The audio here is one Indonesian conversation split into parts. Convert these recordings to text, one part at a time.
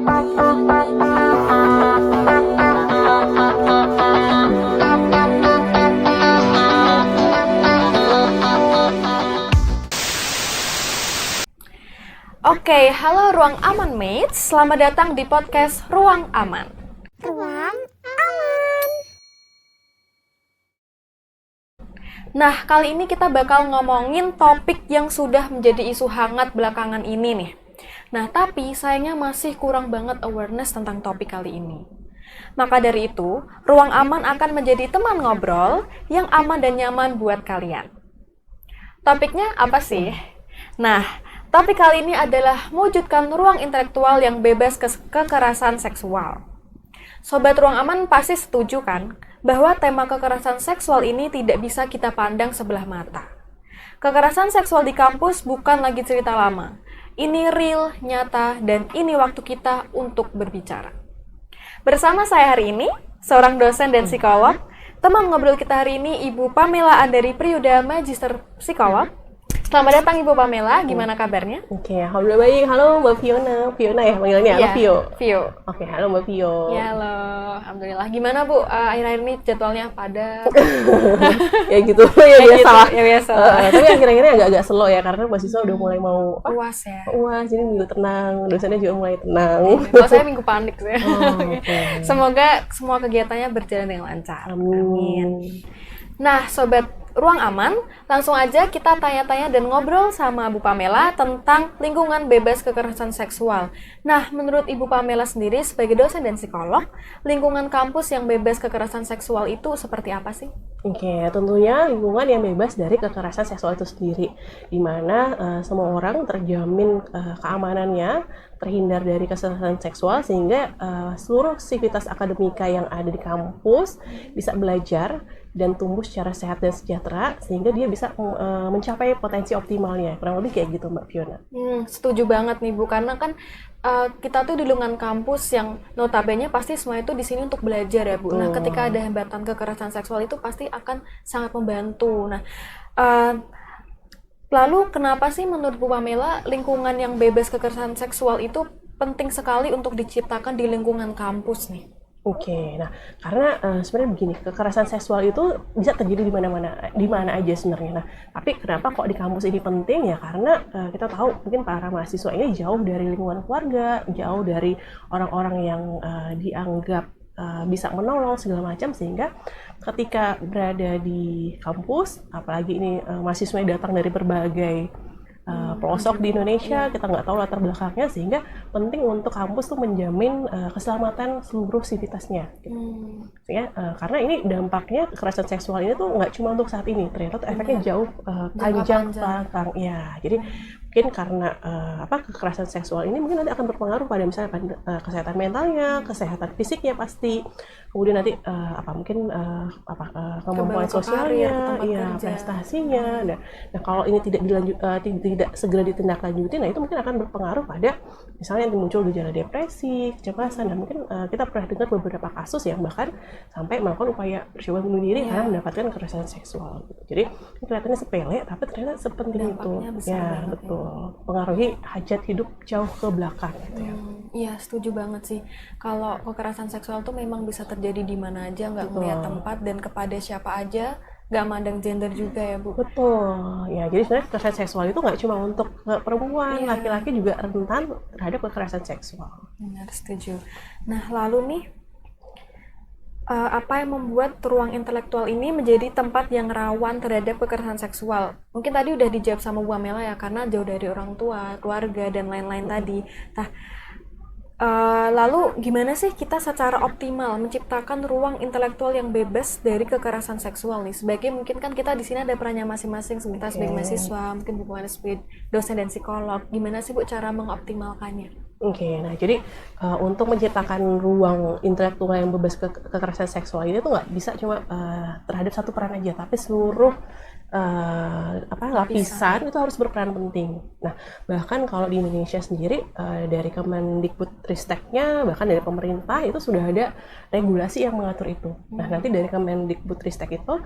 Oke, halo Ruang Aman Mates, selamat datang di podcast Ruang Aman. Ruang Aman. Nah, kali ini kita bakal ngomongin topik yang sudah menjadi isu hangat belakangan ini nih. Nah, tapi sayangnya masih kurang banget awareness tentang topik kali ini. Maka dari itu, Ruang Aman akan menjadi teman ngobrol yang aman dan nyaman buat kalian. Topiknya apa sih? Nah, topik kali ini adalah mewujudkan ruang intelektual yang bebas kekerasan seksual. Sobat Ruang Aman pasti setuju kan, bahwa tema kekerasan seksual ini tidak bisa kita pandang sebelah mata. Kekerasan seksual di kampus bukan lagi cerita lama. Ini real, nyata, dan ini waktu kita untuk berbicara. Bersama saya hari ini, seorang dosen dan psikolog, teman ngobrol kita hari ini Ibu Pamela Andari Priyuda, Magister Psikolog. Selamat datang Ibu Pamela, gimana kabarnya? Oke, alhamdulillah baik. Halo Mbak Fiona ya panggilnya? Iya, Vio. Vio. Oke, halo Mbak Vio. Ya, halo. Alhamdulillah. Gimana Bu, akhir-akhir ini jadwalnya padat? Ya gitu, ya biasa lah. Ya biasa. Tapi akhir-akhirnya agak-agak slow ya, karena mahasiswa udah mulai mau UAS ya? UAS, jadi minggu tenang, dosennya juga mulai tenang. Kalau saya minggu panik sih. Okay. Semoga semua kegiatannya berjalan dengan lancar. Amin. Nah, Sobat Ruang Aman, langsung aja kita tanya-tanya dan ngobrol sama Bu Pamela tentang lingkungan bebas kekerasan seksual. Nah, menurut Ibu Pamela sendiri sebagai dosen dan psikolog, lingkungan kampus yang bebas kekerasan seksual itu seperti apa sih? Oke, tentunya lingkungan yang bebas dari kekerasan seksual itu sendiri, di mana semua orang terjamin keamanannya, terhindar dari kekerasan seksual, sehingga seluruh aktivitas akademika yang ada di kampus bisa belajar dan tumbuh secara sehat dan sejahtera, sehingga dia bisa mencapai potensi optimalnya. Kurang lebih kayak gitu Mbak Fiona. Setuju banget nih Bu, karena kan kita tuh di lingkungan kampus yang notabene pasti semua itu di sini untuk belajar ya Bu. Nah, ketika ada hambatan kekerasan seksual itu pasti akan sangat membantu. Nah, lalu kenapa sih menurut Bu Pamela lingkungan yang bebas kekerasan seksual itu penting sekali untuk diciptakan di lingkungan kampus nih? Oke, nah karena sebenarnya begini, kekerasan seksual itu bisa terjadi di mana aja sebenarnya. Nah, tapi kenapa kok di kampus ini penting ya? Karena kita tahu mungkin para mahasiswa ini jauh dari lingkungan keluarga, jauh dari orang-orang yang dianggap bisa menolong segala macam, sehingga ketika berada di kampus, apalagi ini mahasiswanya datang dari berbagai pelosok di Indonesia, kita nggak tahu latar belakangnya, sehingga penting untuk kampus tuh menjamin keselamatan seluruh sivitasnya. Gitu. Ya, karena ini dampaknya kekerasan seksual ini tuh nggak cuma untuk saat ini, ternyata efeknya jauh panjang. Ya, jadi mungkin karena kekerasan seksual ini mungkin nanti akan berpengaruh pada misalnya kesehatan mentalnya, kesehatan fisiknya pasti, kemudian nanti kemampuan sosialnya, ya prestasinya. Nah kalau ini tidak segera ditindaklanjuti, nah itu mungkin akan berpengaruh pada misalnya yang muncul gejala depresi, kecemasan, dan mungkin kita pernah dengar beberapa kasus yang bahkan sampai melakukan upaya percobaan bunuh diri karena mendapatkan kekerasan seksual. Gitu. Jadi ini kelihatannya sepele, tapi ternyata sepenting itu. Ya betul, pengaruhi hajat hidup jauh ke belakang. Gitu ya. Iya, setuju banget sih. Kalau kekerasan seksual tuh memang bisa terjadi di mana aja, nggak melihat tempat dan kepada siapa aja. Gak mandang gender juga ya Bu? Betul, ya jadi sebenarnya kekerasan seksual itu nggak cuma untuk perempuan, laki-laki juga rentan terhadap kekerasan seksual. Benar, setuju. Nah lalu nih, apa yang membuat ruang intelektual ini menjadi tempat yang rawan terhadap kekerasan seksual? Mungkin tadi udah dijawab sama Bu Amela ya, karena jauh dari orang tua, keluarga, dan lain-lain tadi. Nah, lalu gimana sih kita secara optimal menciptakan ruang intelektual yang bebas dari kekerasan seksual nih? Sebagai mungkin kan kita di sini ada perannya masing-masing, kita sebagai mahasiswa, mungkin Bu Pamela sebagai dosen dan psikolog. Gimana sih Bu cara mengoptimalkannya? Oke, nah jadi untuk menciptakan ruang intelektual yang bebas kekerasan seksual ini tuh nggak bisa cuma terhadap satu peran aja, tapi seluruh lapisan itu harus berperan penting. Nah, bahkan kalau di Indonesia sendiri dari Kemendikbudristeknya, bahkan dari pemerintah itu sudah ada regulasi yang mengatur itu. Nah, nanti dari Kemendikbudristek itu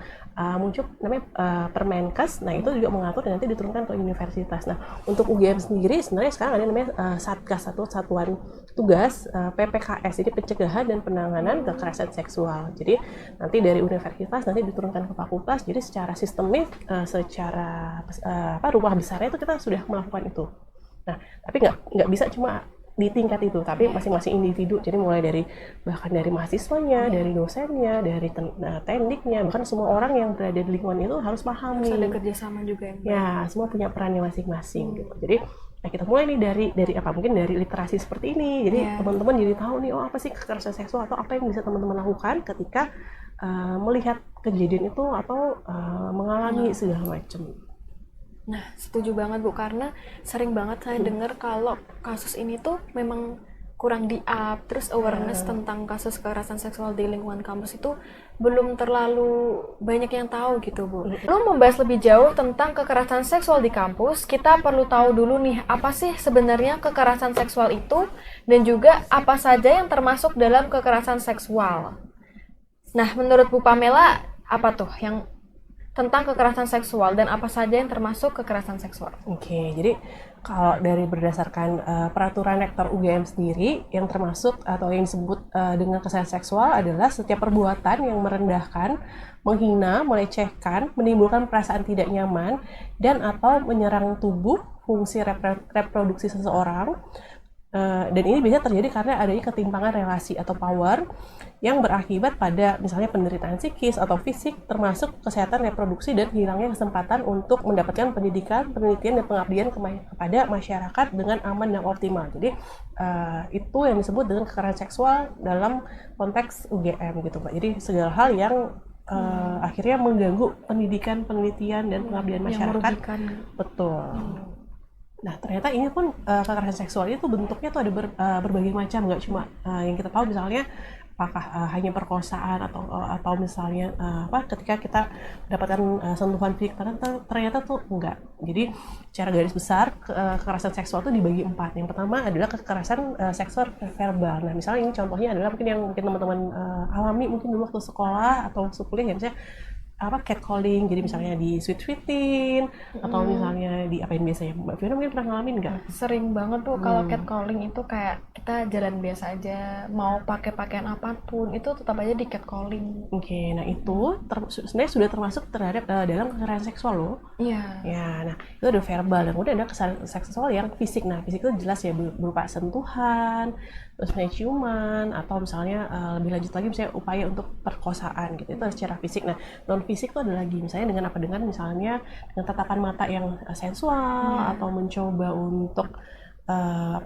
muncul namanya Permenkes. Nah, itu juga mengatur dan nanti diturunkan ke universitas. Nah, untuk UGM sendiri sebenarnya sekarang ada namanya Satgas atau Satuan Tugas PPKS, jadi pencegahan dan penanganan kekerasan seksual. Jadi nanti dari universitas nanti diturunkan ke fakultas. Jadi secara sistemik, secara rumah besarnya itu kita sudah melakukan itu. Nah, tapi nggak bisa cuma di tingkat itu, tapi masing-masing individu. Jadi mulai dari bahkan dari mahasiswanya, dari dosennya, dari tekniknya, bahkan semua orang yang berada di lingkungan itu harus paham Harus nih. ada kerjasama juga yang baik. Ya, semua punya perannya masing-masing gitu. Jadi kita mulai nih dari apa, mungkin dari literasi seperti ini. Jadi teman-teman jadi tahu nih, oh apa sih kekerasan seksual, atau apa yang bisa teman-teman lakukan ketika melihat kejadian itu atau mengalami segala macam. Nah, setuju banget Bu, karena sering banget saya dengar kalau kasus ini tuh memang kurang di-up, terus awareness tentang kasus kekerasan seksual di lingkungan kampus itu belum terlalu banyak yang tahu gitu Bu. Lalu membahas lebih jauh tentang kekerasan seksual di kampus, kita perlu tahu dulu nih, apa sih sebenarnya kekerasan seksual itu, dan juga apa saja yang termasuk dalam kekerasan seksual. Nah, menurut Bu Pamela, apa tuh yang tentang kekerasan seksual dan apa saja yang termasuk kekerasan seksual? Oke, jadi kalau dari berdasarkan peraturan rektor UGM sendiri, yang termasuk atau yang disebut dengan kekerasan seksual adalah setiap perbuatan yang merendahkan, menghina, melecehkan, menimbulkan perasaan tidak nyaman, dan atau menyerang tubuh, fungsi reproduksi seseorang. Dan ini biasanya terjadi karena adanya ketimpangan relasi atau power yang berakibat pada misalnya penderitaan psikis atau fisik, termasuk kesehatan reproduksi dan hilangnya kesempatan untuk mendapatkan pendidikan, penelitian, dan pengabdian kepada masyarakat dengan aman dan optimal. Jadi itu yang disebut dengan kekerasan seksual dalam konteks UGM gitu Pak. Jadi segala hal yang akhirnya mengganggu pendidikan, penelitian, dan pengabdian masyarakat. Betul. Nah, ternyata ini pun kekerasan seksual itu bentuknya tuh ada berbagai macam, nggak cuma yang kita tahu misalnya apakah hanya perkosaan atau misalnya ketika kita mendapatkan sentuhan fisik, ternyata tuh enggak. Jadi secara garis besar kekerasan seksual itu dibagi 4. Yang pertama adalah kekerasan seksual verbal. Nah, misalnya ini contohnya adalah mungkin teman-teman alami mungkin dulu waktu sekolah atau waktu kuliah, ya misalnya catcalling, jadi misalnya di sweet-sweetin atau misalnya di apain biasanya. Mbak Fiona mungkin pernah ngalamin nggak? Sering banget tuh kalau catcalling itu kayak kita jalan biasa aja, mau pakai pakaian apapun itu tetap aja di catcalling. Oke, nah itu sebenarnya sudah termasuk terhadap dalam kekerasan seksual loh. Iya. Ya, nah itu ada verbal, dan kemudian ada kekerasan seksual yang fisik. Nah, fisik itu jelas ya berupa sentuhan, terus misalnya ciuman, atau misalnya lebih lanjut lagi misalnya upaya untuk perkosaan gitu, itu secara fisik. Nah, non fisik itu ada lagi, misalnya dengan misalnya dengan tatapan mata yang sensual, atau mencoba untuk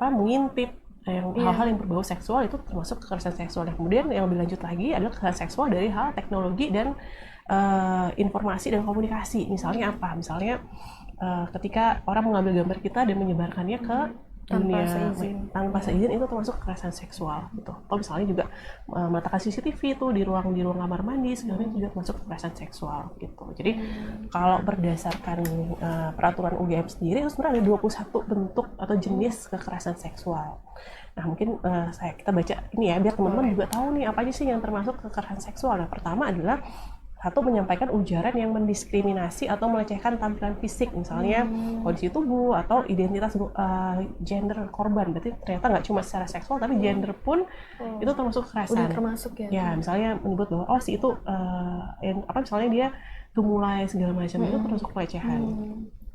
mengintip hal-hal yang berbau seksual, itu termasuk kekerasan seksual. Dan kemudian yang lebih lanjut lagi adalah kekerasan seksual dari hal teknologi dan informasi dan komunikasi. Misalnya apa? Misalnya ketika orang mengambil gambar kita dan menyebarkannya ke tanpa seizin, itu termasuk kekerasan seksual gitu. Atau misalnya juga meletakkan CCTV itu di ruang kamar mandi, segala itu juga termasuk kekerasan seksual gitu. Jadi kalau berdasarkan peraturan UGM sendiri itu sebenarnya ada 21 bentuk atau jenis kekerasan seksual. Nah, mungkin kita baca ini ya biar teman-teman juga tahu nih apa aja sih yang termasuk kekerasan seksual. Nah, pertama adalah menyampaikan ujaran yang mendiskriminasi atau melecehkan tampilan fisik, misalnya kondisi tubuh atau identitas gender korban. Berarti ternyata nggak cuma secara seksual, tapi gender pun itu termasuk kekerasan. Udah termasuk ya? Ya, misalnya menyebut bahwa si itu misalnya dia gemulai segala macam, itu termasuk pelecehan.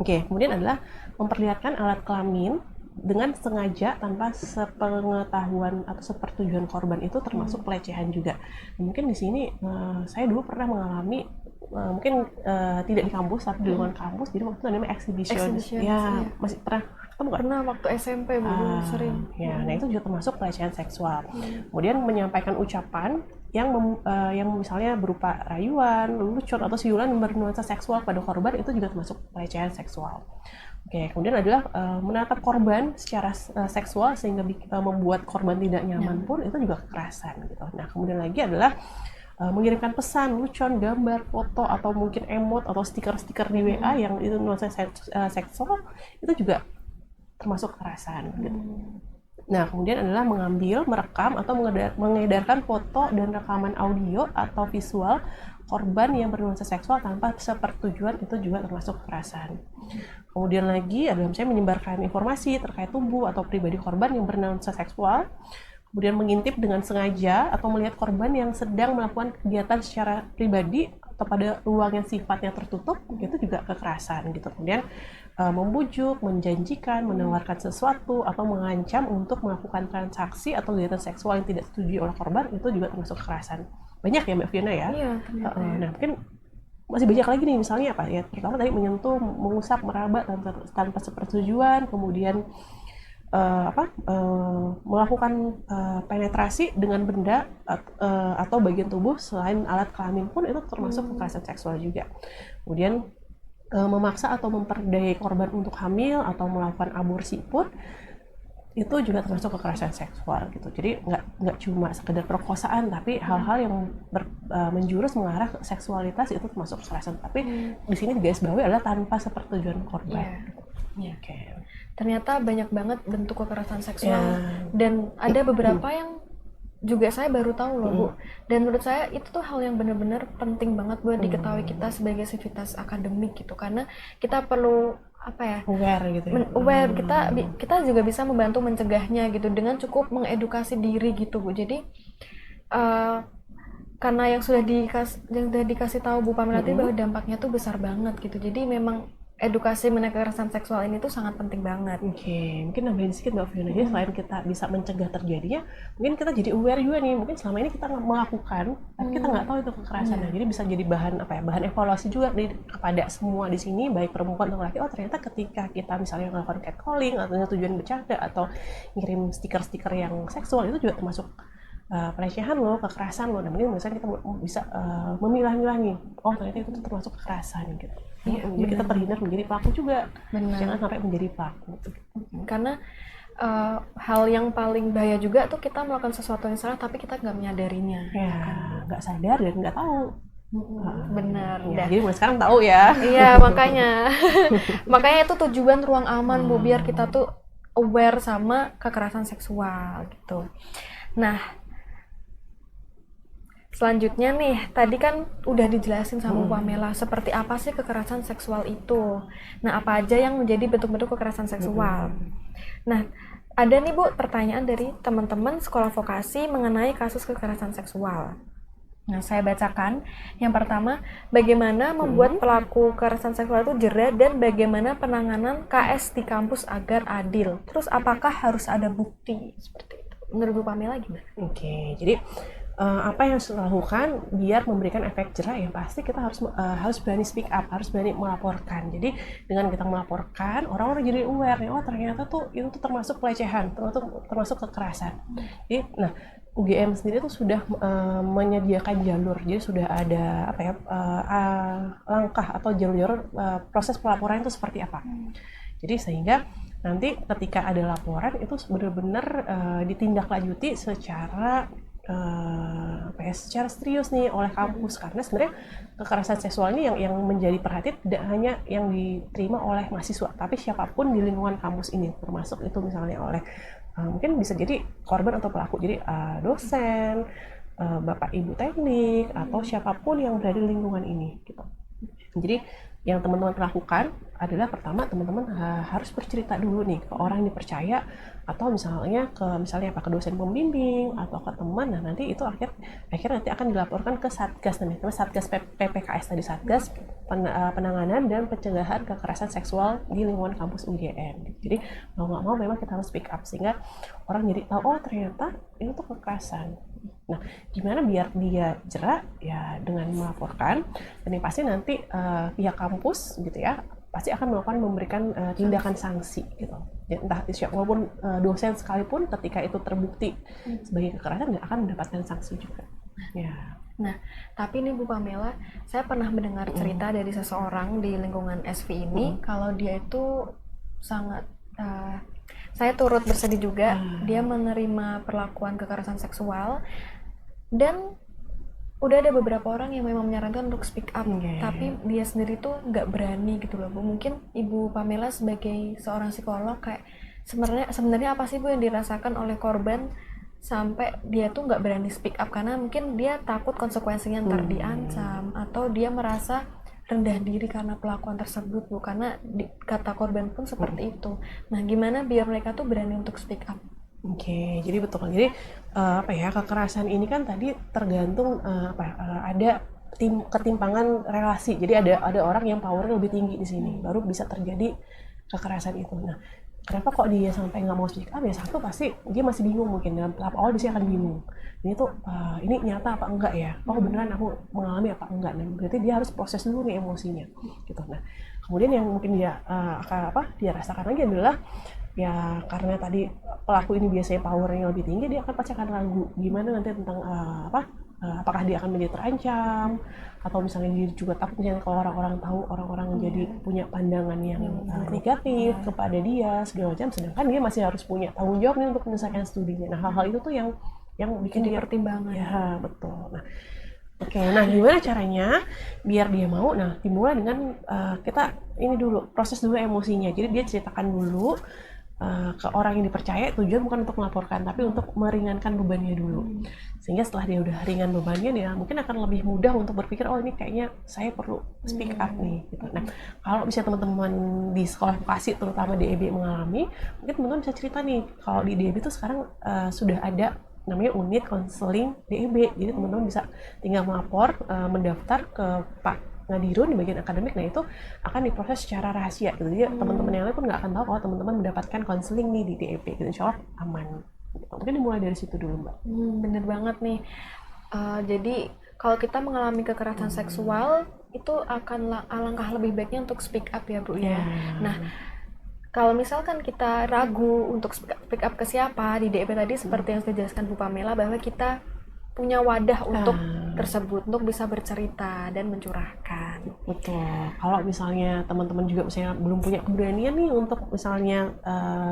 Oke, kemudian adalah memperlihatkan alat kelamin dengan sengaja tanpa sepengetahuan atau sepersetujuan korban, itu termasuk pelecehan juga. Mungkin di sini saya dulu pernah mengalami mungkin tidak di kampus tapi di luar kampus, jadi waktu itu namanya exhibition. Ya, masih pernah ketemu nggak? Pernah waktu SMP dulu sering. Ya, nah itu juga termasuk pelecehan seksual. Kemudian menyampaikan ucapan yang misalnya berupa rayuan, lelucon atau siulan yang bernuansa seksual pada korban, itu juga termasuk pelecehan seksual. Oke, kemudian adalah menatap korban secara seksual sehingga membuat korban tidak nyaman pun, itu juga kekerasan gitu. Nah, kemudian lagi adalah mengirimkan pesan, lucon, gambar, foto, atau mungkin emot atau stiker-stiker di WA yang itu nuansa seksual, itu juga termasuk kekerasan gitu. Nah, kemudian adalah mengambil, merekam, atau mengedarkan foto dan rekaman audio atau visual korban yang bernuansa seksual tanpa sepersetujuan, itu juga termasuk kekerasan. Kemudian lagi adalah misalnya menyebarkan informasi terkait tubuh atau pribadi korban yang bernuansa seksual, kemudian mengintip dengan sengaja atau melihat korban yang sedang melakukan kegiatan secara pribadi atau pada ruang yang sifatnya tertutup, itu juga kekerasan gitu. Kemudian membujuk, menjanjikan, menawarkan sesuatu, atau mengancam untuk melakukan transaksi atau kegiatan seksual yang tidak disetujui oleh korban, itu juga termasuk kekerasan. Banyak ya Mbak Fiona ya? Iya, ternyata. Nah, mungkin masih banyak lagi nih, misalnya apa ya, pertama tadi menyentuh, mengusap, meraba tanpa sepersetujuan, kemudian melakukan penetrasi dengan benda atau bagian tubuh selain alat kelamin pun itu termasuk kekerasan seksual juga. Kemudian memaksa atau memperdayai korban untuk hamil atau melakukan aborsi pun itu juga termasuk kekerasan seksual gitu. Jadi nggak cuma sekedar perkosaan, tapi hal-hal yang menjurus mengarah ke seksualitas itu termasuk kekerasan. Tapi di sini guys bawahi adalah tanpa sepersetujuan korban. Iya. Oke. Ternyata banyak banget bentuk kekerasan seksual dan ada beberapa yang juga saya baru tahu loh Bu. Dan menurut saya itu tuh hal yang benar-benar penting banget buat diketahui kita sebagai sivitas akademik gitu, karena kita perlu aware gitu ya. Aware, kita juga bisa membantu mencegahnya gitu dengan cukup mengedukasi diri gitu Bu. Jadi karena yang sudah dikasih tahu Bu Pamela tadi bahwa dampaknya tuh besar banget gitu. Jadi memang edukasi mengenai kekerasan seksual ini tuh sangat penting banget. Oke, mungkin nambahin sedikit Mbak Fiona, jadi selain kita bisa mencegah terjadinya, mungkin kita jadi aware juga nih, mungkin selama ini kita melakukan, tapi kita nggak tahu itu kekerasan. Jadi bisa jadi bahan evaluasi juga nih kepada semua di sini, baik perempuan atau laki. Oh ternyata ketika kita misalnya melakukan catcalling atau tujuan bercanda atau ngirim stiker-stiker yang seksual, itu juga termasuk pelecehan loh, kekerasan loh. Nah mungkin misalnya kita bisa memilah-milah nih, oh ternyata itu termasuk kekerasan gitu. Jadi kita terhindar menjadi pelaku juga. Jangan sampai menjadi pelaku. Karena hal yang paling bahaya juga tuh kita melakukan sesuatu yang salah tapi kita nggak menyadarinya. Ya, nggak sadar dan nggak tahu. Benar. Ya, jadi mulai sekarang tahu ya. Iya, makanya itu tujuan ruang aman Bu, biar kita tuh aware sama kekerasan seksual gitu. Nah, selanjutnya nih, tadi kan udah dijelasin sama Bu Pamela seperti apa sih kekerasan seksual itu. Nah, apa aja yang menjadi bentuk-bentuk kekerasan seksual. Nah, ada nih Bu pertanyaan dari teman-teman sekolah vokasi mengenai kasus kekerasan seksual. Nah, saya bacakan. Yang pertama, bagaimana membuat pelaku kekerasan seksual itu jera dan bagaimana penanganan KS di kampus agar adil. Terus apakah harus ada bukti seperti itu? Menurut Bu Pamela gimana? Oke, jadi apa yang harus dilakukan biar memberikan efek jera, yang pasti kita harus berani speak up, harus berani melaporkan. Jadi dengan kita melaporkan, orang-orang jadi aware nih, oh ternyata tuh itu tuh termasuk pelecehan, termasuk kekerasan. Jadi, nah UGM sendiri tuh sudah menyediakan jalur, jadi sudah ada langkah atau jalur proses pelaporan itu seperti apa. Jadi sehingga nanti ketika ada laporan itu benar-benar ditindaklanjuti secara serius nih oleh kampus, karena sebenarnya kekerasan seksual ini yang menjadi perhatian tidak hanya yang diterima oleh mahasiswa, tapi siapapun di lingkungan kampus ini, termasuk itu misalnya oleh mungkin bisa jadi korban atau pelaku, jadi dosen, bapak ibu teknik, atau siapapun yang berada di lingkungan ini gitu. Jadi yang teman-teman lakukan adalah pertama teman-teman harus bercerita dulu nih ke orang yang dipercaya, atau misalnya ke dosen pembimbing atau ke teman. Nah nanti itu akhirnya nanti akan dilaporkan ke Satgas, namanya Satgas PPKS tadi, Satgas Penanganan dan Pencegahan Kekerasan Seksual di lingkungan kampus UGM. Jadi mau nggak mau memang kita harus speak up sehingga orang jadi tahu, oh ternyata itu tuh kekerasan. Nah, gimana biar dia jera? Ya dengan melaporkan, dan yang pasti nanti pihak kampus gitu ya pasti akan memberikan tindakan sanksi gitu. Ya, entah walaupun dosen sekalipun ketika itu terbukti sebagai kekerasan dia akan mendapatkan sanksi juga. Ya. Nah, tapi nih Bu Pamela, saya pernah mendengar cerita dari seseorang di lingkungan SV ini kalau dia itu sangat saya turut bersedih juga, dia menerima perlakuan kekerasan seksual dan Udah ada beberapa orang yang memang menyarankan untuk speak up, Oke. tapi dia sendiri tuh nggak berani gitu loh Bu. Mungkin Ibu Pamela sebagai seorang psikolog kayak sebenarnya apa sih Bu yang dirasakan oleh korban sampai dia tuh nggak berani speak up, karena mungkin dia takut konsekuensinya ntar diancam, atau dia merasa rendah diri karena pelakuan tersebut Bu, karena kata korban pun seperti itu. Nah, gimana biar mereka tuh berani untuk speak up? Oke, jadi betul. Jadi apa ya, kekerasan ini kan tadi tergantung ada ketimpangan relasi. Jadi ada orang yang powernya lebih tinggi di sini, baru bisa terjadi kekerasan itu. Nah, kenapa kok dia sampai nggak mau speak up ya? Satu pasti dia masih bingung, mungkin dalam tahap awal biasanya akan bingung. Ini tuh ini nyata apa enggak ya? Oh beneran aku mengalami apa enggak? Nah, berarti dia harus proses dulu nih emosinya, gitu. Nah, kemudian yang mungkin dia dia rasakan lagi adalah ya karena tadi pelaku ini biasanya powernya lebih tinggi, dia akan pasti akan ragu gimana nanti tentang apakah dia akan menjadi terancam, atau misalnya dia juga takut misalnya kalau orang-orang tahu, orang-orang jadi punya pandangan yang negatif kepada dia segala macam, sedangkan dia masih harus punya tanggung jawab nih untuk menyelesaikan studinya. Nah, hal-hal itu tuh yang bikin dia Pertimbangan. ya betul. Nah, oke, nah gimana caranya biar dia mau? Nah, dimulai dengan kita ini dulu, proses dulu emosinya. Jadi dia ceritakan dulu ke orang yang dipercaya, tujuan bukan untuk melaporkan, tapi untuk meringankan bebannya dulu. Sehingga setelah dia udah ringan bebannya, dia mungkin akan lebih mudah untuk berpikir, oh ini kayaknya saya perlu speak up nih. Gitu. Nah, kalau misalnya teman-teman di sekolah vokasi, terutama DEB mengalami, mungkin teman-teman bisa cerita nih, kalau di DEB itu sekarang sudah ada namanya unit konseling DEB. Jadi teman-teman bisa tinggal melapor, mendaftar ke Pak Ngadirun di bagian akademik. Nah, itu akan diproses secara rahasia gitu. Jadi teman-teman yang lain pun nggak akan tahu kalau teman-teman mendapatkan konseling nih di DEB gitu. Insya Allah aman. Mungkin dimulai dari situ dulu, Mbak. Bener banget nih. Jadi kalau kita mengalami kekerasan seksual itu akan alangkah lebih baiknya untuk speak up ya Bu ya. Nah, kalau misalkan kita ragu untuk speak up ke siapa, di DEB tadi seperti yang sudah dijelaskan Bu Pamela, bahwa kita punya wadah untuk tersebut, untuk bisa bercerita dan mencurahkan. Betul. Kalau misalnya teman-teman juga misalnya belum punya keberanian nih untuk misalnya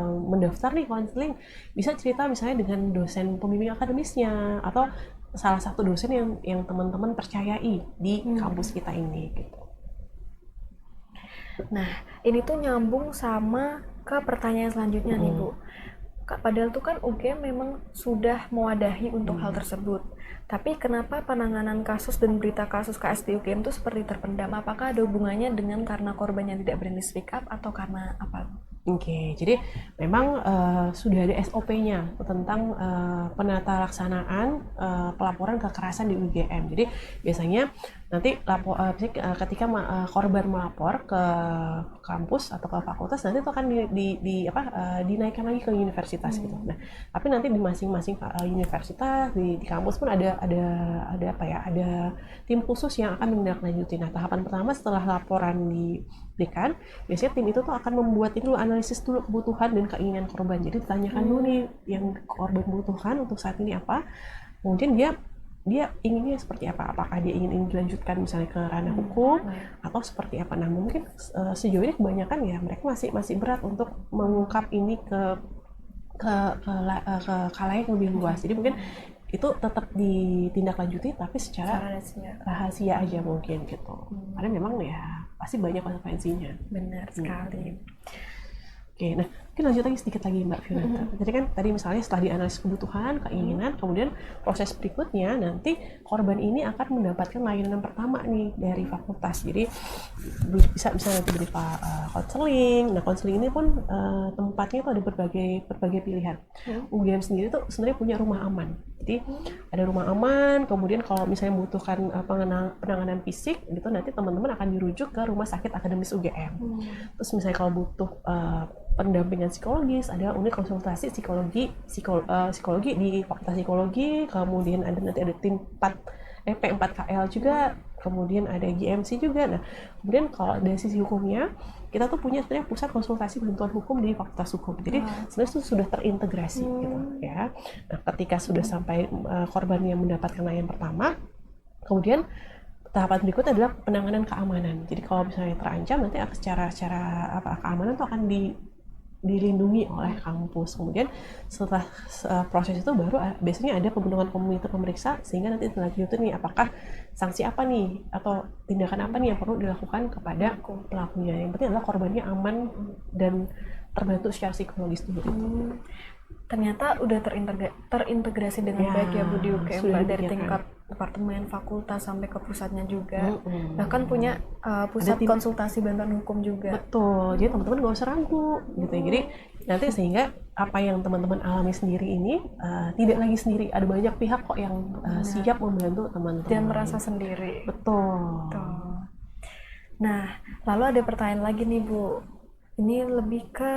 mendaftar nih konseling, bisa cerita misalnya dengan dosen pembimbing akademisnya atau salah satu dosen yang teman-teman percayai di kampus kita ini gitu. Nah, ini tuh nyambung sama ke pertanyaan selanjutnya nih Bu. Padahal tuh kan UGM memang sudah mewadahi untuk hal tersebut. Tapi kenapa penanganan kasus dan berita kasus KS di UGM itu seperti terpendam? Apakah ada hubungannya dengan karena korbannya tidak berani speak up atau karena apa? Oke, jadi memang sudah ada SOP-nya tentang penata laksanaan pelaporan kekerasan di UGM. Jadi biasanya nanti ketika korban melapor ke kampus atau ke fakultas, nanti itu akan dinaikkan lagi ke universitas gitu. Nah, tapi nanti di masing-masing universitas di kampus pun ada tim khusus yang akan menindaklanjuti. Nah, tahapan pertama setelah laporan diberikan, biasanya tim itu tuh akan membuat ini dulu, analisis dulu kebutuhan dan keinginan korban. Jadi ditanyakan dulu nih yang korban butuhkan untuk saat ini apa, kemudian dia inginnya seperti apa, apakah dia ingin dilanjutkan misalnya ke ranah hukum atau seperti apa. Nah, mungkin sejauh ini kebanyakan ya mereka masih berat untuk mengungkap ini ke khalayak lebih luas. Jadi mungkin itu tetap ditindaklanjuti tapi secara rahasia aja mungkin gitu. Karena memang ya pasti banyak konsekuensinya. Benar sekali. Oke, nah mungkin lanjut lagi sedikit lagi Mbak Fiona. Jadi kan tadi misalnya setelah dianalisis kebutuhan, keinginan, kemudian proses berikutnya nanti korban ini akan mendapatkan layanan pertama nih dari fakultas. Jadi bisa nanti berupa konseling. Nah, konseling ini pun tempatnya itu ada berbagai pilihan. UGM sendiri tuh sebenarnya punya rumah aman. Jadi ada rumah aman, kemudian kalau misalnya membutuhkan penanganan fisik gitu, nanti teman-teman akan dirujuk ke rumah sakit akademis UGM. Terus misalnya kalau butuh pendampingan psikologis, ada unit konsultasi psikologi di Fakultas Psikologi, kemudian nanti ada tim P4KL juga, kemudian ada GMC juga. Nah, kemudian kalau dari sisi hukumnya, kita tuh punya sebenarnya pusat konsultasi bantuan hukum di Fakultas Hukum. Jadi sebenarnya itu sudah terintegrasi gitu ya. Nah, ketika sudah sampai korban yang mendapatkan layanan pertama, kemudian tahapan berikutnya adalah penanganan keamanan. Jadi kalau misalnya terancam, nanti secara keamanan tuh akan dilindungi oleh kampus. Kemudian setelah proses itu baru biasanya ada pembentukan komite pemeriksa, sehingga nanti dilanjutin nih apakah sanksi apa nih atau tindakan apa nih yang perlu dilakukan kepada pelakunya. Yang penting adalah korbannya aman dan terbantu secara psikologis dulu. Ternyata udah terintegrasi dengan baik ya Bu di UGM, sudah Mbak, dari dipikirkan. tingkat departemen, fakultas sampai ke pusatnya juga. Bahkan punya pusat konsultasi bantuan hukum juga. Betul, jadi teman-teman gak usah ragu gitu ya. Jadi nanti sehingga apa yang teman-teman alami sendiri ini tidak lagi sendiri, ada banyak pihak kok yang siap membantu teman-teman. Dan merasa sendiri. Betul. Nah, lalu ada pertanyaan lagi nih Bu. Ini lebih ke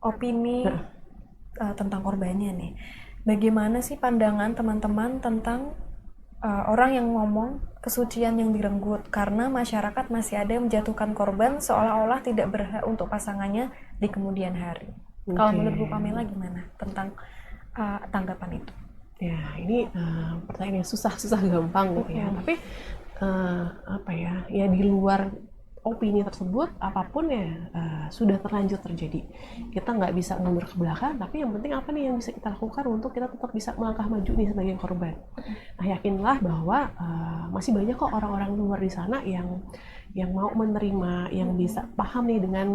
opini tentang korbannya nih. Bagaimana sih pandangan teman-teman tentang orang yang ngomong kesucian yang direnggut, karena masyarakat masih ada yang menjatuhkan korban seolah-olah tidak berhak untuk pasangannya di kemudian hari. Kalau menurut Bu Pamela gimana tentang tanggapan itu? Ya, ini pertanyaan yang susah gampang gitu ya. Tapi apa ya? Ya di luar opini tersebut apapun ya sudah terlanjur terjadi. Kita nggak bisa mundur ke belakang, tapi yang penting apa nih yang bisa kita lakukan untuk kita tetap bisa melangkah maju nih sebagai korban. Nah, yakinlah bahwa masih banyak kok orang-orang luar di sana yang mau menerima, yang bisa paham nih dengan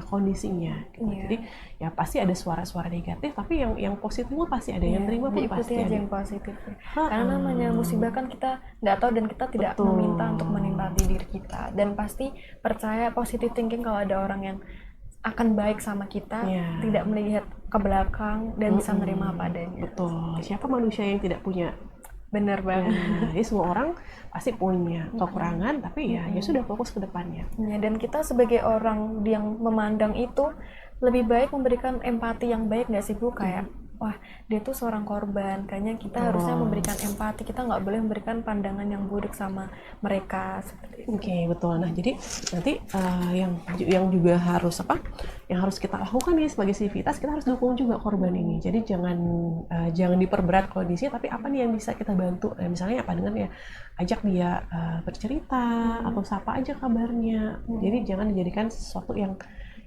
kondisinya. Gitu. Jadi ya pasti ada suara-suara negatif, tapi yang positif pun pasti ada, yang terima pun pasti aja ada. yang positif. Karena namanya musibah kan kita nggak tahu dan kita tidak meminta untuk menimpati diri kita, dan pasti percaya positive thinking kalau ada orang yang akan baik sama kita, tidak melihat ke belakang dan bisa menerima apa adanya. Betul. Siapa manusia yang tidak punya? Benar banget. Jadi semua orang pasti punya kekurangan, tapi ya sudah fokus ke depannya. Ya, dan kita sebagai orang yang memandang itu lebih baik memberikan empati yang baik nggak sih Bu? Kayak wah, dia tuh seorang korban, kayaknya kita harusnya memberikan empati, kita nggak boleh memberikan pandangan yang buruk sama mereka seperti itu. Oke, betul. Nah, jadi nanti yang juga harus yang harus kita lakukan nih sebagai civitas, kita harus dukung juga korban ini. Jadi jangan diperberat kondisinya, tapi apa nih yang bisa kita bantu? Misalnya apa dengan ya ajak dia bercerita atau sapa aja kabarnya. Jadi jangan dijadikan sesuatu yang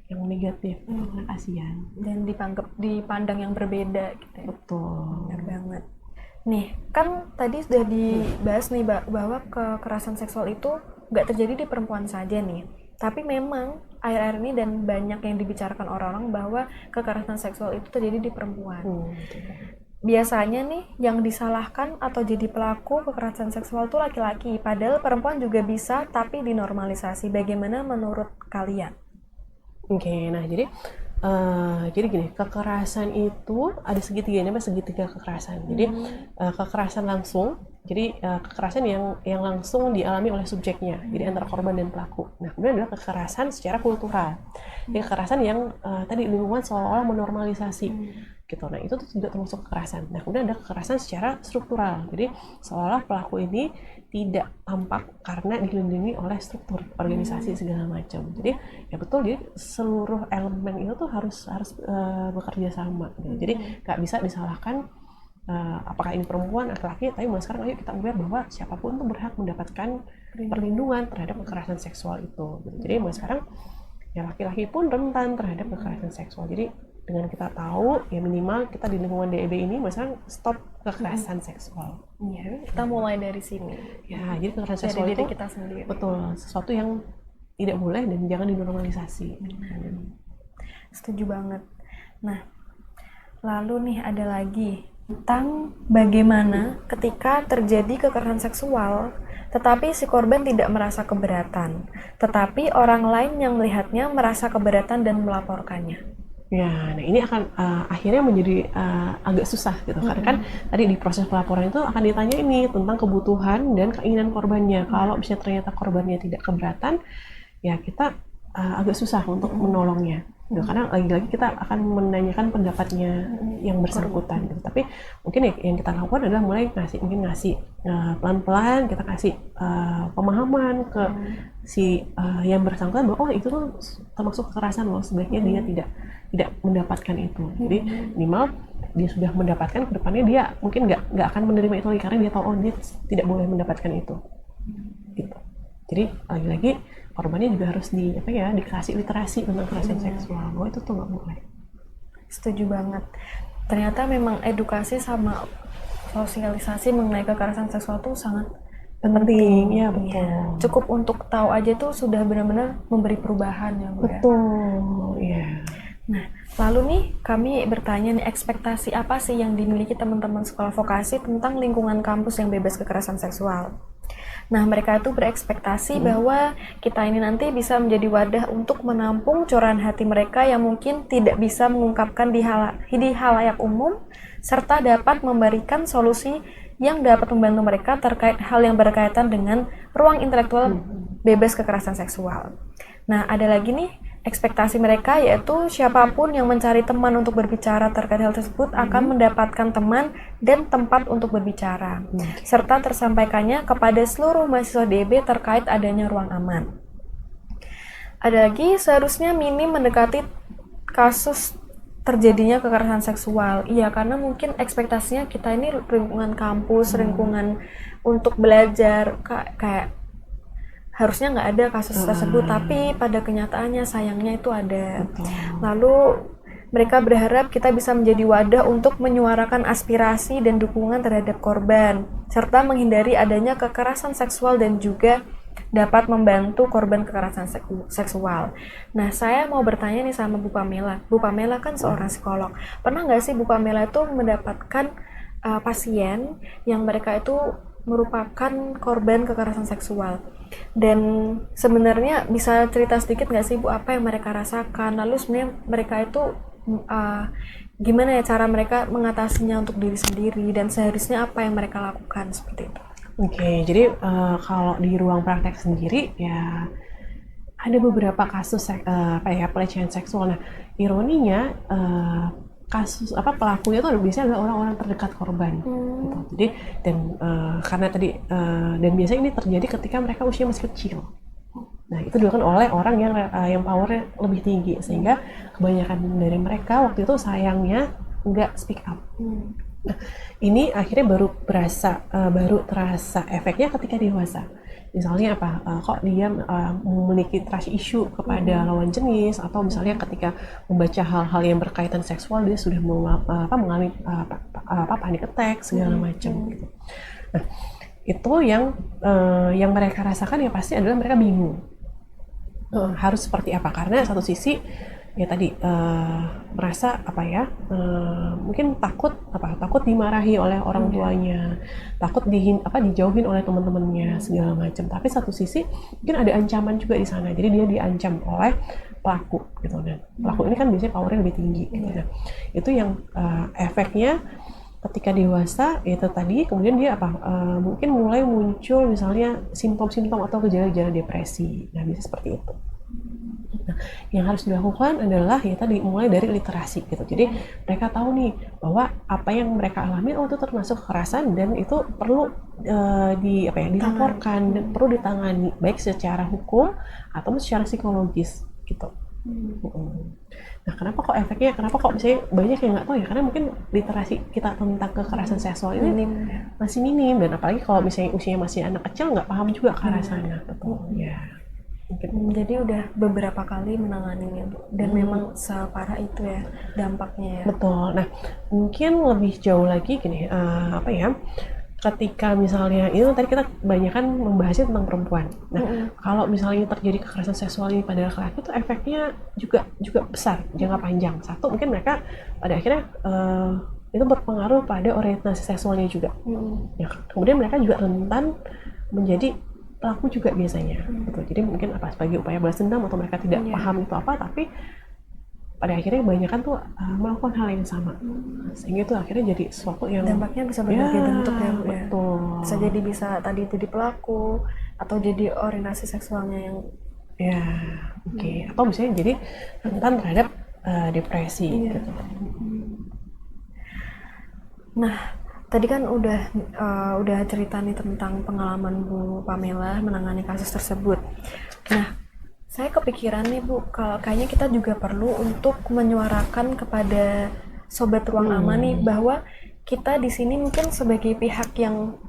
negatif, karena kasihan. Dan dipandang yang berbeda gitu ya. Betul. Benar banget. Nih, kan tadi sudah dibahas nih bahwa kekerasan seksual itu nggak terjadi di perempuan saja nih. Tapi memang akhir-akhir ini dan banyak yang dibicarakan orang-orang bahwa kekerasan seksual itu terjadi di perempuan. Biasanya nih yang disalahkan atau jadi pelaku kekerasan seksual itu laki-laki, padahal perempuan juga bisa tapi dinormalisasi. Bagaimana menurut kalian? Oke, nah jadi gini, kekerasan itu ada segitiganya, segitiga kekerasan. Jadi kekerasan langsung, jadi kekerasan yang langsung dialami oleh subjeknya, jadi antara korban dan pelaku. Nah, kemudian adalah kekerasan secara kultural, jadi kekerasan yang tadi lingkungan seolah-olah menormalisasi. Gitu. Nah, itu juga termasuk kekerasan. Nah, kemudian ada kekerasan secara struktural. Jadi, seolah pelaku ini tidak tampak karena dilindungi oleh struktur organisasi segala macam. Jadi, ya betul, jadi seluruh elemen itu tuh harus bekerja sama. Gitu. Jadi, nggak bisa disalahkan apakah ini perempuan atau laki, tapi mulai sekarang ayo kita aware bahwa siapapun tuh berhak mendapatkan perlindungan terhadap kekerasan seksual itu. Gitu. Jadi, mulai sekarang ya laki-laki pun rentan terhadap kekerasan seksual. Jadi, dengan kita tahu, ya minimal kita di lingkungan DEB ini misalnya stop kekerasan seksual. Iya, kita mulai dari sini. Ya, jadi kekerasan seksual dari itu diri kita sendiri. Betul, sesuatu yang tidak boleh dan jangan dinormalisasi. Setuju banget. Nah, lalu nih ada lagi tentang bagaimana ketika terjadi kekerasan seksual, tetapi si korban tidak merasa keberatan, tetapi orang lain yang melihatnya merasa keberatan dan melaporkannya. Ya, nah ini akan akhirnya menjadi agak susah gitu, karena kan tadi di proses pelaporan itu akan ditanya ini tentang kebutuhan dan keinginan korbannya. Kalau misalnya ternyata korbannya tidak keberatan, ya kita agak susah untuk menolongnya. Gitu. Karena lagi-lagi kita akan menanyakan pendapatnya yang bersangkutan. Gitu. Tapi mungkin yang kita lakukan adalah mulai ngasih pelan-pelan kita kasih pemahaman ke si yang bersangkutan bahwa itu tuh termasuk kekerasan loh, sebaiknya dia tidak mendapatkan itu. Jadi minimal dia sudah mendapatkan, ke depannya dia mungkin nggak akan menerima itu lagi karena dia tahu dia tidak boleh mendapatkan itu. Gitu. Jadi lagi-lagi korbannya juga harus dikasih literasi tentang kekerasan seksual, bahwa itu tuh nggak boleh. Setuju banget. Ternyata memang edukasi sama sosialisasi mengenai kekerasan seksual tuh sangat Penting, ya betul. Iya. Cukup untuk tahu aja tuh sudah benar-benar memberi perubahan ya Bu ya. Betul, ya. Nah, lalu nih kami bertanya nih, ekspektasi apa sih yang dimiliki teman-teman sekolah vokasi tentang lingkungan kampus yang bebas kekerasan seksual? Nah, mereka itu berekspektasi bahwa kita ini nanti bisa menjadi wadah untuk menampung curahan hati mereka yang mungkin tidak bisa mengungkapkan di halayak umum, serta dapat memberikan solusi yang dapat membantu mereka terkait hal yang berkaitan dengan ruang intelektual bebas kekerasan seksual. Nah, ada lagi nih ekspektasi mereka, yaitu siapapun yang mencari teman untuk berbicara terkait hal tersebut akan mendapatkan teman dan tempat untuk berbicara, serta tersampaikannya kepada seluruh mahasiswa DIB terkait adanya ruang aman. Ada lagi, seharusnya minim mendekati kasus terjadinya kekerasan seksual. Iya, karena mungkin ekspektasinya kita ini lingkungan kampus, lingkungan untuk belajar, kayak harusnya nggak ada kasus tersebut, tapi pada kenyataannya sayangnya itu ada. Lalu mereka berharap kita bisa menjadi wadah untuk menyuarakan aspirasi dan dukungan terhadap korban, serta menghindari adanya kekerasan seksual dan juga dapat membantu korban kekerasan seksual. Nah, saya mau bertanya nih sama Bu Pamela. Bu Pamela kan seorang psikolog. Pernah nggak sih Bu Pamela itu mendapatkan pasien yang mereka itu merupakan korban kekerasan seksual? Dan sebenarnya bisa cerita sedikit nggak sih Bu, apa yang mereka rasakan? Lalu sebenarnya mereka itu gimana ya cara mereka mengatasinya untuk diri sendiri, dan seharusnya apa yang mereka lakukan seperti itu? Oke, jadi kalau di ruang praktek sendiri ya ada beberapa kasus pelecehan seksual. Nah, ironinya kasus pelakunya itu biasanya adalah orang-orang terdekat korban. Gitu. Jadi karena tadi dan biasanya ini terjadi ketika mereka usia masih kecil. Nah, itu dilakukan oleh orang yang powernya lebih tinggi, sehingga kebanyakan dari mereka waktu itu sayangnya nggak speak up. Nah, ini akhirnya baru terasa efeknya ketika dewasa. Misalnya kok dia memiliki trust issue kepada lawan jenis, atau misalnya ketika membaca hal-hal yang berkaitan seksual dia sudah mengalami panic attack segala macam gitu. Nah, itu yang mereka rasakan ya pasti adalah mereka bingung harus seperti apa, karena satu sisi ya tadi merasa mungkin takut dimarahi oleh orang tuanya, takut dijauhin oleh teman-temannya segala macam. Tapi satu sisi mungkin ada ancaman juga di sana, jadi dia diancam oleh pelaku gitu. Dan pelaku ini kan biasanya powernya lebih tinggi gitu. Nah, itu yang efeknya ketika dewasa itu tadi, kemudian dia mungkin mulai muncul misalnya simptom-simptom atau gejala-gejala depresi. Nah, bisa seperti itu. Nah, yang harus dilakukan adalah ya tadi mulai dari literasi gitu. Jadi mereka tahu nih bahwa apa yang mereka alami itu termasuk kekerasan, dan itu perlu dilaporkan dan perlu ditangani baik secara hukum atau secara psikologis gitu. Nah, kenapa kok misalnya banyak yang nggak tahu ya, karena mungkin literasi kita tentang kekerasan seksual ini masih minim, dan apalagi kalau misalnya usianya masih anak kecil nggak paham juga ke arah sana. Betul ya. Jadi udah beberapa kali menanganinya Bu, dan memang separah itu ya dampaknya ya. Betul. Nah, mungkin lebih jauh lagi gini, ketika misalnya itu tadi kita kebanyakan membahasnya tentang perempuan. Nah, kalau misalnya terjadi kekerasan seksual ini pada laki-laki, itu efeknya juga besar, jangka panjang. Satu, mungkin mereka pada akhirnya itu berpengaruh pada orientasi seksualnya juga. Ya, kemudian mereka juga rentan menjadi pelaku juga biasanya gitu. Jadi mungkin sebagai upaya balas dendam, atau mereka tidak paham itu apa, tapi pada akhirnya kebanyakan tuh melakukan hal yang sama, sehingga itu akhirnya jadi sesuatu yang dampaknya bisa berbagai bentuk ya Bu. Betul. Bisa jadi tadi jadi pelaku, atau jadi orientasi seksualnya yang atau misalnya jadi rentan terhadap depresi gitu. Nah, tadi kan udah cerita nih tentang pengalaman Bu Pamela menangani kasus tersebut. Nah, saya kepikiran nih Bu, kalau kayaknya kita juga perlu untuk menyuarakan kepada sobat ruang aman nih, bahwa kita di sini mungkin sebagai pihak yang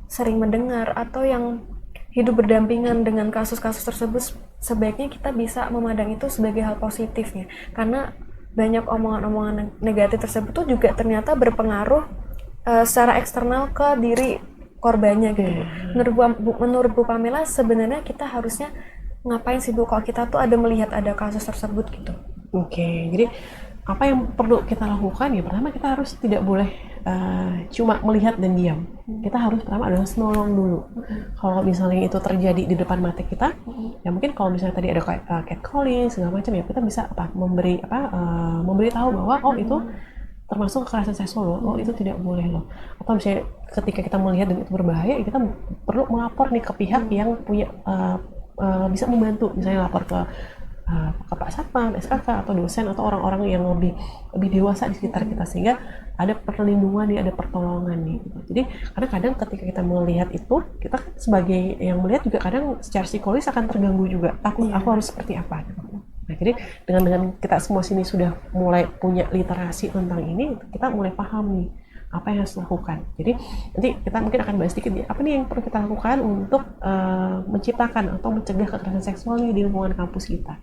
sering mendengar atau yang hidup berdampingan dengan kasus-kasus tersebut, sebaiknya kita bisa memandang itu sebagai hal positifnya, karena banyak omongan-omongan negatif tersebut tuh juga ternyata berpengaruh secara eksternal ke diri korbannya gitu. Menurut Bu Pamela, sebenarnya kita harusnya ngapain sih Bu kalau kita tuh ada melihat ada kasus tersebut gitu? Oke, jadi apa yang perlu kita lakukan ya, pertama kita harus tidak boleh cuma melihat dan diam. Kita harus pertama adalah menolong dulu. Kalau misalnya itu terjadi di depan mata kita, ya mungkin kalau misalnya tadi ada catcalling segala macam ya, kita bisa memberi tahu bahwa oh itu termasuk kekerasan seksual loh, oh itu tidak boleh loh. Atau misalnya ketika kita melihat dan itu berbahaya, ya kita perlu melapor nih ke pihak yang punya bisa membantu, misalnya lapor ke Pak Satpam, SKK atau dosen atau orang-orang yang lebih dewasa di sekitar kita, sehingga ada perlindungan nih, ada pertolongan nih. Jadi kadang-kadang ketika kita melihat itu, kita sebagai yang melihat juga kadang secara psikologis akan terganggu juga. Aku harus seperti apa? Nah, jadi dengan kita semua sini sudah mulai punya literasi tentang ini, kita mulai paham nih apa yang harus dilakukan. Jadi nanti kita mungkin akan bahas sedikit apa nih yang perlu kita lakukan untuk menciptakan atau mencegah kekerasan seksual nih di lingkungan kampus kita.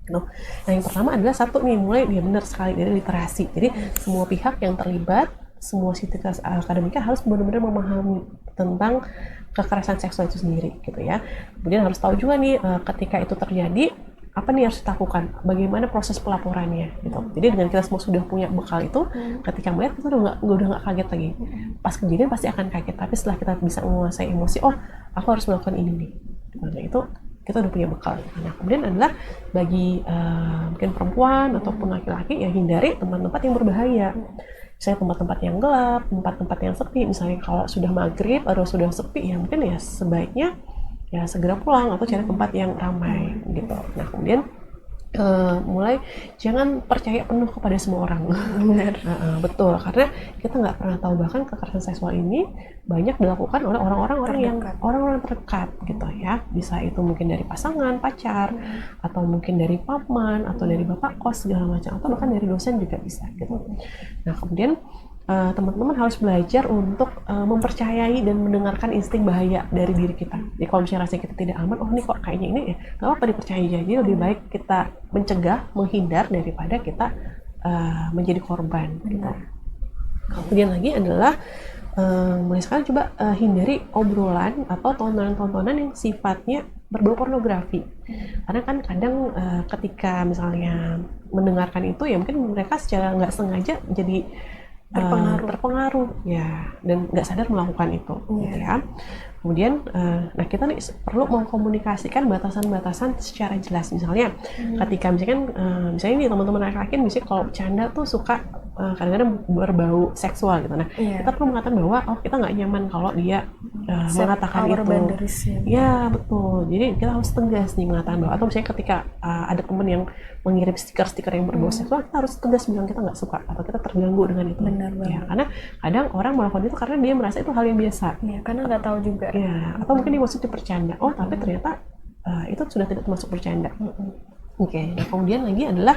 Nah, yang pertama adalah satu nih, mulai dia benar sekali dari literasi. Jadi semua pihak yang terlibat, semua sivitas akademika harus benar-benar memahami tentang kekerasan seksual itu sendiri gitu ya. Kemudian harus tahu juga nih ketika itu terjadi, apa nih harus dilakukan, bagaimana proses pelaporannya gitu. Jadi dengan kita semua sudah punya bekal itu, ketika melihat kita udah nggak kaget lagi. Pas kejadian pasti akan kaget, tapi setelah kita bisa menguasai emosi, oh aku harus melakukan ini nih. Nah itu kita udah punya bekal. Nah kemudian adalah bagi mungkin perempuan ataupun laki-laki ya, hindari tempat-tempat yang berbahaya. Misalnya tempat-tempat yang gelap, tempat-tempat yang sepi. Misalnya kalau sudah maghrib atau sudah sepi ya mungkin ya sebaiknya ya segera pulang atau cari tempat yang ramai gitu. Nah kemudian mulai jangan percaya penuh kepada semua orang. Betul, karena kita nggak pernah tahu, bahkan kekerasan seksual ini banyak dilakukan oleh orang-orang terdekat gitu ya. Bisa itu mungkin dari pasangan, pacar, atau mungkin dari paman atau dari bapak kos segala macam, atau bahkan dari dosen juga bisa gitu. Nah kemudian teman-teman harus belajar untuk mempercayai dan mendengarkan insting bahaya dari diri kita. Jadi kalau misalnya rasanya kita tidak aman, oh ini kok kayaknya ini ya, nggak apa-apa dipercayai. Jadi lebih baik kita mencegah, menghindar daripada kita menjadi korban. Gitu. Kemudian lagi adalah mulai sekarang coba hindari obrolan atau tontonan-tontonan yang sifatnya berbau pornografi. Karena kan kadang ketika misalnya mendengarkan itu ya mungkin mereka secara nggak sengaja jadi terpengaruh ya, dan nggak sadar melakukan itu gitu ya. Kemudian nah kita nih perlu mengkomunikasikan batasan-batasan secara jelas. Misalnya ketika misalnya nih teman-teman laki-laki biasanya kalau bercanda tuh suka kadang-kadang berbau seksual gitu. Nah kita perlu mengatakan bahwa oh kita nggak nyaman kalau dia mengatakan itu. Ya betul. Jadi kita harus tegas nih mengatakan bahwa, atau misalnya ketika ada teman yang mengirim stiker-stiker yang berbau seksual, kita harus tegas bilang kita nggak suka atau kita terganggu dengan itu. Benar ya, karena kadang orang melakukan itu karena dia merasa itu hal yang biasa. Ya, karena nggak tahu juga. Ya, atau mungkin dia maksudnya bercanda. Oh, tapi ternyata itu sudah tidak termasuk bercanda. Oke. Nah kemudian lagi adalah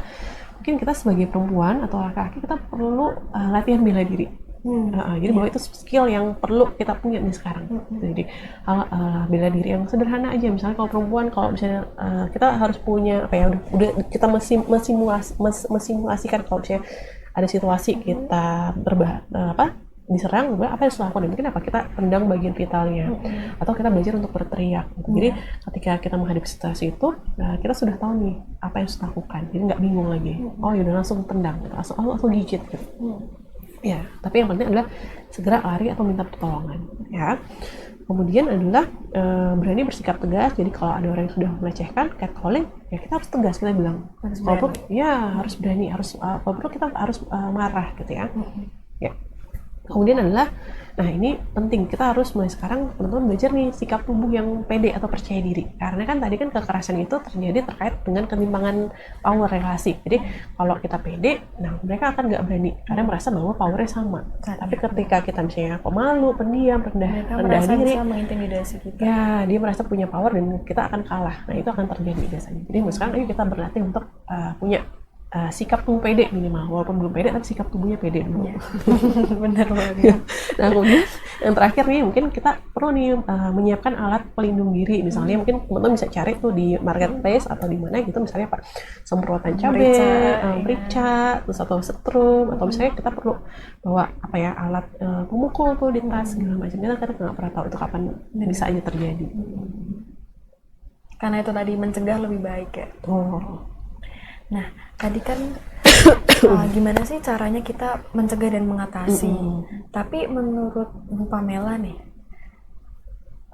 mungkin kita sebagai perempuan atau laki-laki kita perlu latihan bela diri. Jadi bahwa itu skill yang perlu kita punya nih sekarang. Jadi bela diri yang sederhana aja. Misalnya kalau perempuan, kalau misalnya kita harus punya apa ya, udah kita mesimulasikan kalau misalnya ada situasi kita diserang, apa yang harus dilakukan? Mungkin apa kita tendang bagian vitalnya, atau kita belajar untuk berteriak. Jadi ketika kita menghadapi situasi itu, kita sudah tahu nih apa yang harus dilakukan. Jadi nggak bingung lagi. Oh yaudah langsung tendang, langsung gigit gitu. Ya, tapi yang penting adalah segera lari atau minta pertolongan. Ya. Kemudian adalah berani bersikap tegas. Jadi kalau ada orang yang sudah melecehkan, catcalling, ya kita harus tegas, kita bilang. Kalau harus berani, kalau perlu kita harus marah gitu ya. Ya. Kemudian adalah, nah ini penting, kita harus mulai sekarang teman-teman belajar nih sikap tubuh yang pede atau percaya diri. Karena kan tadi kan kekerasan itu terjadi terkait dengan ketimpangan power relasi. Jadi kalau kita pede, nah mereka akan nggak berani karena merasa bahwa powernya sama. Tapi ketika kita misalnya pemalu, pendiam, rendah diri, bisa mengintimidasi kita. Ya, dia merasa punya power dan kita akan kalah. Nah itu akan terjadi biasanya. Jadi sekarang ayo kita berlatih untuk punya sikap tubuh pede minimal, walaupun belum pede tapi sikap tubuhnya pede dulu. Bener banget. Nah kemudian yang terakhir nih mungkin kita perlu nih menyiapkan alat pelindung diri, misalnya mungkin teman-teman bisa cari tuh di marketplace atau di mana gitu, misalnya apa, semprotan cabai, merica, terus atau setrum, atau misalnya kita perlu bawa apa ya, alat pemukul tuh di tas segala macam, kita kadang nggak pernah tahu itu kapan bisa aja terjadi. Karena itu tadi mencegah lebih baik ya. Nah, tadi kan gimana sih caranya kita mencegah dan mengatasi? Tapi menurut Bu Pamela nih,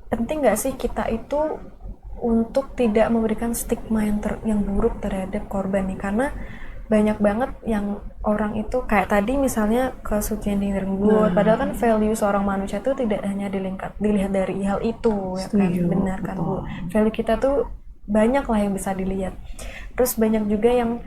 penting nggak sih kita itu untuk tidak memberikan stigma yang buruk terhadap korban nih? Karena banyak banget yang orang itu kayak tadi misalnya kesucian di renggut, padahal kan value seorang manusia itu tidak hanya dilihat dari hal itu, ya kan? Benar kan Bu? Value kita tuh banyak lah yang bisa dilihat. Terus banyak juga yang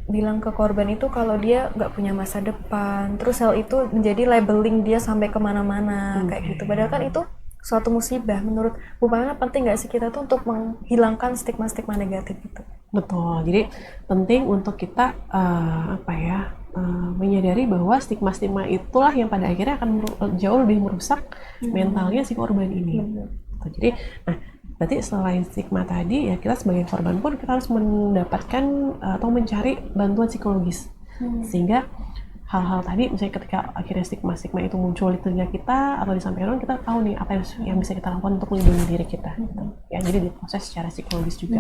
bilang ke korban itu kalau dia nggak punya masa depan, terus hal itu menjadi labeling dia sampai kemana-mana kayak gitu. Padahal kan itu suatu musibah. Menurut Bu Pamela penting nggak sih kita tuh untuk menghilangkan stigma-stigma negatif itu? Betul, jadi penting untuk kita menyadari bahwa stigma-stigma itulah yang pada akhirnya akan jauh lebih merusak mentalnya si korban ini. Jadi, berarti selain stigma tadi, ya kita sebagai korban pun kita harus mendapatkan atau mencari bantuan psikologis. Sehingga hal-hal tadi, misalnya ketika akhirnya stigma-stigma itu muncul di telinga kita atau disampaikan, kita tahu nih apa yang bisa kita lakukan untuk melindungi diri kita. Ya, jadi diproses secara psikologis juga.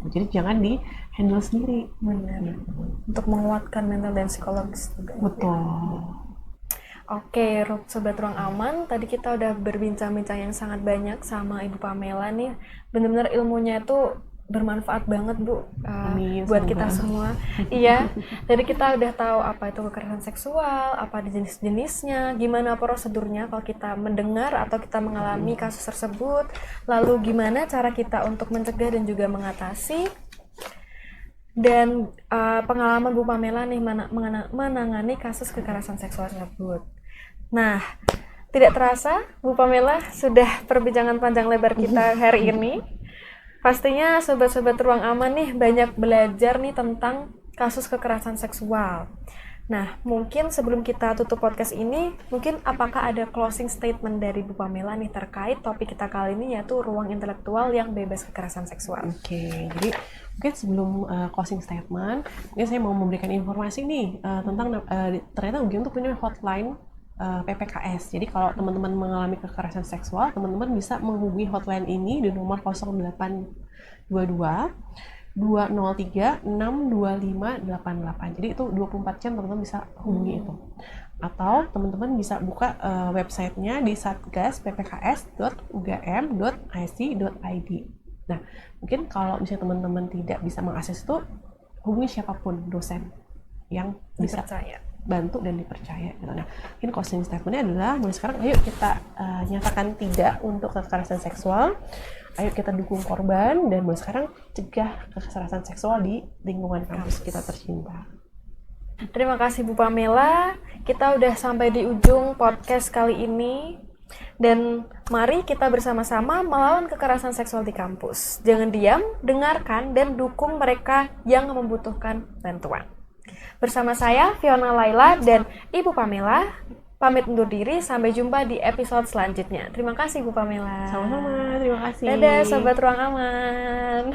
Jadi jangan di-handle sendiri. Untuk menguatkan mental dan psikologis juga. Betul. Oke, Sobat Ruang Aman, tadi kita udah berbincang-bincang yang sangat banyak sama Ibu Pamela nih. Benar-benar ilmunya itu bermanfaat banget Bu, buat kita semua. Iya, jadi kita udah tahu apa itu kekerasan seksual, apa jenis-jenisnya, gimana prosedurnya kalau kita mendengar atau kita mengalami kasus tersebut, lalu gimana cara kita untuk mencegah dan juga mengatasi. Dan pengalaman Bu Pamela nih menangani kasus kekerasan seksual tersebut. Nah, tidak terasa Bu Pamela sudah perbincangan panjang lebar kita hari ini. Pastinya sobat-sobat Ruang Aman nih banyak belajar nih tentang kasus kekerasan seksual. Nah, mungkin sebelum kita tutup podcast ini, mungkin apakah ada closing statement dari Bu Pamela nih terkait topik kita kali ini, yaitu ruang intelektual yang bebas kekerasan seksual. Oke, jadi mungkin sebelum closing statement, mungkin saya mau memberikan informasi nih tentang ternyata UGM tuh punya hotline PPKS. Jadi kalau teman-teman mengalami kekerasan seksual, teman-teman bisa menghubungi hotline ini di nomor 0822 203 62588. Jadi itu 24 jam teman-teman bisa hubungi itu. Atau teman-teman bisa buka websitenya di satgasppks.ugm.ac.id. Nah, mungkin kalau misalnya teman-teman tidak bisa mengakses itu, hubungi siapapun dosen yang bisa bantu dan dipercaya gitu. Nah, mungkin closing statement-nya adalah mulai sekarang ayo kita nyatakan tidak untuk kekerasan seksual. Ayo kita dukung korban dan mulai sekarang cegah kekerasan seksual di lingkungan kampus kita tercinta. Terima kasih Bu Pamela. Kita udah sampai di ujung podcast kali ini. Dan mari kita bersama-sama melawan kekerasan seksual di kampus. Jangan diam, dengarkan dan dukung mereka yang membutuhkan bantuan. Bersama saya, Fiona Laila dan Ibu Pamela, pamit undur diri. Sampai jumpa di episode selanjutnya. Terima kasih Bu Pamela. Sama-sama, terima kasih. Dadah Sobat Ruang Aman.